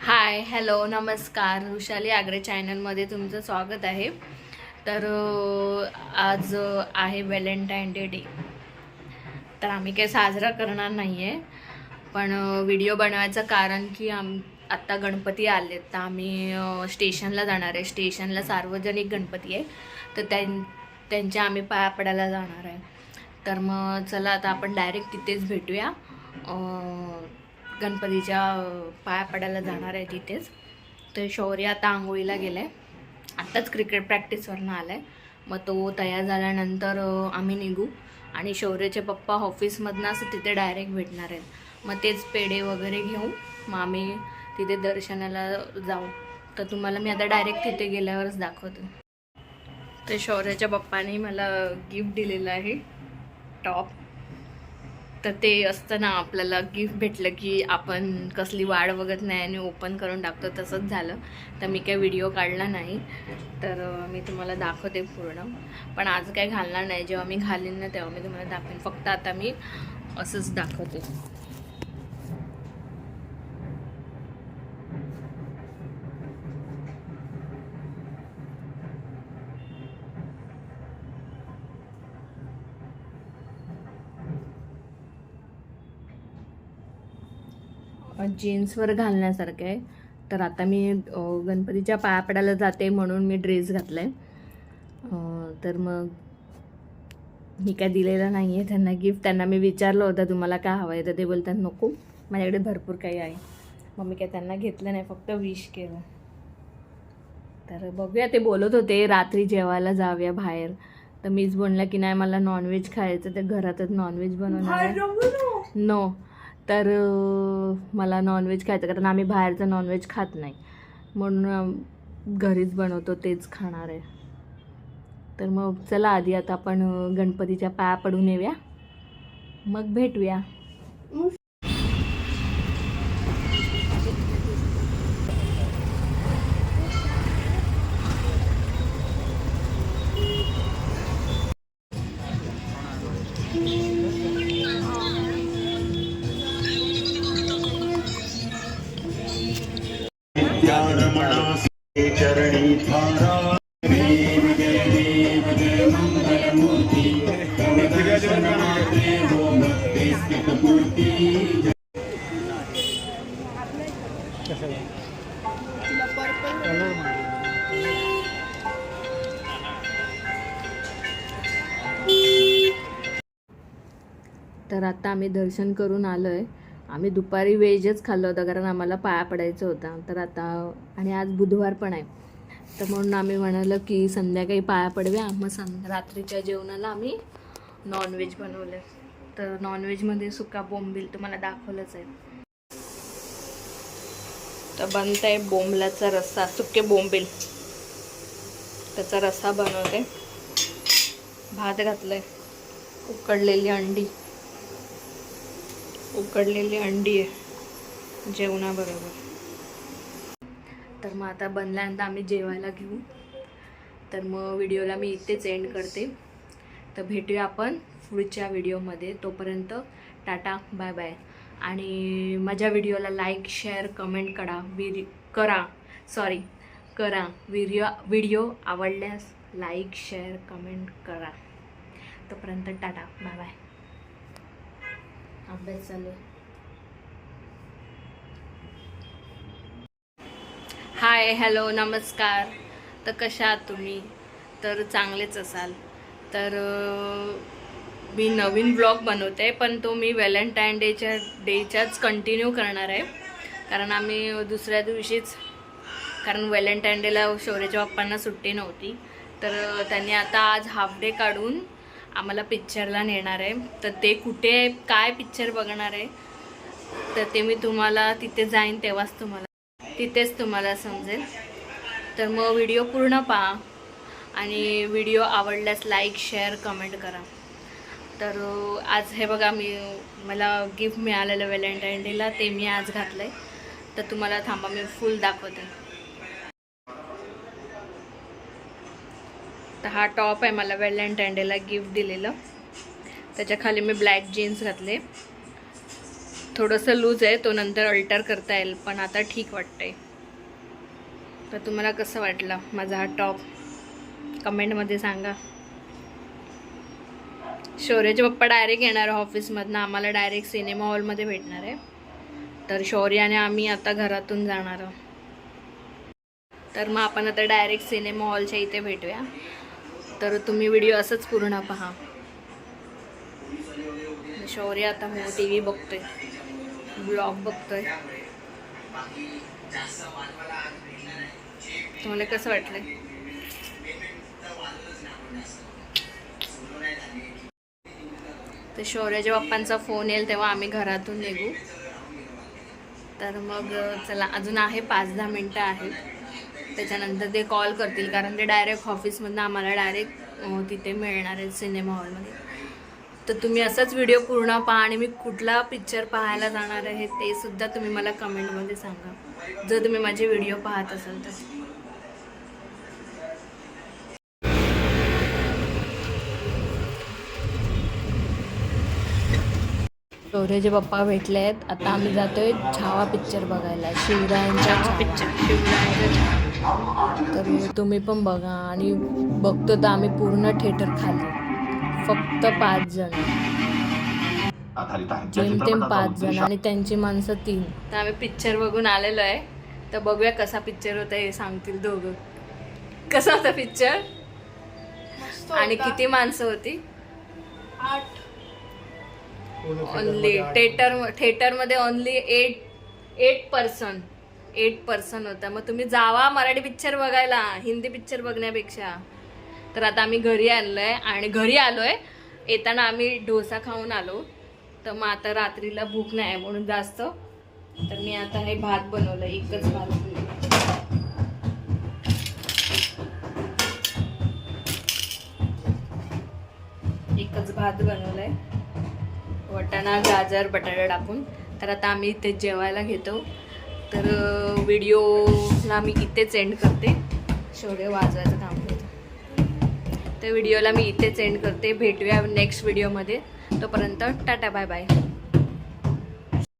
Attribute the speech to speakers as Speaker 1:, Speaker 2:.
Speaker 1: Hi hello नमस्कार. वृषाली आगरे चॅनलमध्ये तुमचं स्वागत आहे. तर आज आहे व्हॅलेंटाईन डे. तर आम्ही काही साजरा करणार नाही आहे, पण व्हिडिओ बनवायचं कारण की आत्ता गणपती आलेत, तर आम्ही स्टेशनला जाणार आहे. स्टेशनला सार्वजनिक गणपती आहे, तर त्यांच्या आम्ही पाया पडायला जाणार आहे. तर मग चला आता आपण डायरेक्ट तिथेच भेटूया. गणपतीच्या पाया पडायला जाणार आहे तिथेच. तर शौर्य आता आंघोळीला गेला आहे, आत्ताच क्रिकेट प्रॅक्टिसवरनं आला आहे. मग तो तयार झाल्यानंतर आम्ही निघू आणि शौर्याचे पप्पा ऑफिसमधनं असं तिथे डायरेक्ट भेटणार आहेत. मग तेच पेढे वगैरे घेऊ, मग आम्ही तिथे दर्शनाला जाऊ. तर तुम्हाला मी आता डायरेक्ट तिथे गेल्यावरच दाखवते. तर शौर्याच्या पप्पाने मला गिफ्ट दिलेलं आहे, टॉप. तर ते असतं ना, आपल्याला गिफ्ट भेटलं की आपण कसली वाट बघत नाही आणि ओपन करून टाकतो, तसंच झालं. तर मी काही व्हिडिओ काढला नाही, तर मी तुम्हाला दाखवते पूर्ण. पण आज काही घालणार नाही, जेव्हा मी घालीन ना तेव्हा मी तुम्हाला दाखवेन. फक्त आता मी असंच दाखवते. जीन्सवर घालण्यासारखं आहे. तर आता मी गणपतीच्या पाया पडायला जाते म्हणून मी ड्रेस घातला आहे. तर मग मी काय दिलेलं नाही आहे त्यांना गिफ्ट. त्यांना मी विचारलं होतं तुम्हाला काय हवं आहे, तर ते बोलतात नको, माझ्याकडे भरपूर काही आहे. मग मी काय त्यांना घेतलं नाही, फक्त विश केलं. तर बघूया, ते बोलत होते रात्री जेवायला जाऊया बाहेर. तर मीच बोललं की नाही, मला नॉनव्हेज खायचं, तर घरातच नॉनव्हेज बनवणार आहे. नो, तर मला नॉनव्हेज खायचं, कारण आम्ही बाहेरचं नॉनव्हेज खात नाही, म्हणून घरीच बनवतो, तेच खाणार आहे. तर मग चला, आधी आता आपण गणपतीच्या पाया पडून येऊया, मग भेटूया. चरणी धारा देव जय देव जय मंगल मूर्ति तर आता आम्ही दर्शन करून आलो आहे. आम्ही दुपारी व्हेजच खाल्लं होतं, कारण आम्हाला पाया पडायचं होतं. तर आता, आणि आज बुधवार पण आहे, तर म्हणून आम्ही म्हणालं की संध्याकाळी पाया पडव्या. मग रात्रीच्या जेवणाला आम्ही नॉनव्हेज बनवलं. तर नॉनव्हेजमध्ये सुका बोंबील तुम्हाला दाखवलंच आहे. तर बनत आहे बोंबलाचा रस्सा, सुके बोंबील, त्याचा रस्सा बनवते. भात घातलंय, उकडलेली अंडी आहे जेवणाबरोबर. तर मग आता बनल्यानंतर आम्ही जेवायला घेऊ. तर मग व्हिडिओला मी इथेच एंड करते. तर भेटूया आपण पुढच्या व्हिडिओमध्ये. तोपर्यंत टाटा, बाय बाय. आणि माझ्या व्हिडिओला लाईक शेअर कमेंट करा. व्हिडिओ आवडल्यास लाईक शेअर कमेंट करा. तोपर्यंत टाटा, बाय बाय. अभ्यास चालू आहे. हाय हॅलो नमस्कार. तर कशा आहात तुम्ही? तर चांगलेच असाल. तर मी नवीन ब्लॉग बनवते, पण तो मी व्हॅलेंटाईन डेच्याच कंटिन्यू करणार आहे. कारण आम्ही दुसऱ्या दिवशीच, कारण व्हॅलेंटाईन डेला शौर्याच्या बाप्पांना सुट्टी नव्हती, तर त्यांनी आता आज हाफ डे काढून आम्हाला पिक्चरला नेणार आहे. तर ते कुठे काय पिक्चर बघणार आहे, तर ते मी तुम्हाला तिथे जाईन तेव्हाच तिथेच तुम्हाला समजेल. तर मग व्हिडिओ पूर्ण पहा आणि व्हिडिओ आवडल्यास लाईक शेअर कमेंट करा. तर आज हे बघा, मला गिफ्ट मिळालेलं व्हॅलेंटाईन डेला, ते मी आज घातलं आहे. तर तुम्हाला थांबा, मी फुल दाखवते. तर हा टॉप आहे, मला व्हॅलेंटाईन डेला गिफ्ट दिलेलं. त्याच्या खाली मी ब्लॅक जीन्स घातले. थोडंसं लूज आहे, तो नंतर अल्टर करता येईल, पण आता ठीक वाटतंय. तर तुम्हाला कसं वाटलं माझा हा टॉप कमेंटमध्ये सांगा. शौर्याचे पप्पा डायरेक्ट येणार आहे ऑफिसमधनं, आम्हाला डायरेक्ट सिनेमा हॉलमध्ये भेटणार आहे. तर शौर्याने आम्ही आता घरातून जाणार आहोत. तर मग आपण आता डायरेक्ट सिनेमा हॉलच्या इथे भेटूया. तर तुम्ही व्हिडिओ असंच पूर्ण पहा. शौर्य आता हो टी व्ही बघतोय, ब्लॉग बघतोय. तुम्हाला कसं वाटलं? तर शौर्याच्या पप्पांचा फोन येईल तेव्हा आम्ही घरातून निघू. तर मग चला, अजून आहे 5-10 मिनटं आहेत. त्याच्यानंतर ते कॉल करतील, कारण ते डायरेक्ट ऑफिसमधनं आम्हाला डायरेक्ट तिथे मिळणार आहे सिनेमा हॉलमध्ये. तर तुम्ही असाच व्हिडिओ पूर्ण पहा आणि मी कुठला पिक्चर पाहायला जाणार आहे ते सुद्धा तुम्ही मला कमेंटमध्ये सांगा, जर तुम्ही माझे व्हिडिओ पाहत असाल तर. शौर्याचे पप्पा भेटले आहेत. आता आम्ही जातोय छावा पिक्चर बघायला, शिवरायांचा पिक्चर. तर तुम्ही पण बघा. आणि बघतो तर आम्ही पूर्ण थिएटर खाली, फक्त 5 जण, जेमतेम 5 जण आणि त्यांची माणसं 3. तर आम्ही पिक्चर बघून आलेलो आहे. तर बघूया कसा पिक्चर होता हे सांगतील दोघं. कसा होता पिक्चर आणि किती माणसं होती? 8 ओनली. थिएटरमध्ये ओनली 8 पर्सन होता. मग तुम्ही जावा मराठी पिक्चर बघायला, हिंदी पिक्चर बघण्यापेक्षा. तर आता आम्ही घरी आलोय. येताना आम्ही डोसा खाऊन आलो. तर मग आता रात्रीला भूक नाही म्हणून जास्त. तर मी आता हे भात बनवलं, एकच भात बनवलंय, वाटाणा, गाजर, बटाटा टाकून. तर आता आम्ही इथे जेवायला घेतो. तर व्हिडिओला मी इथेच एंड करते. शौर्य वाजवायचं काम करतो. तर व्हिडिओला मी इथेच एंड करते. भेटूया नेक्स्ट व्हिडिओमध्ये. तोपर्यंत टाटा, बाय बाय.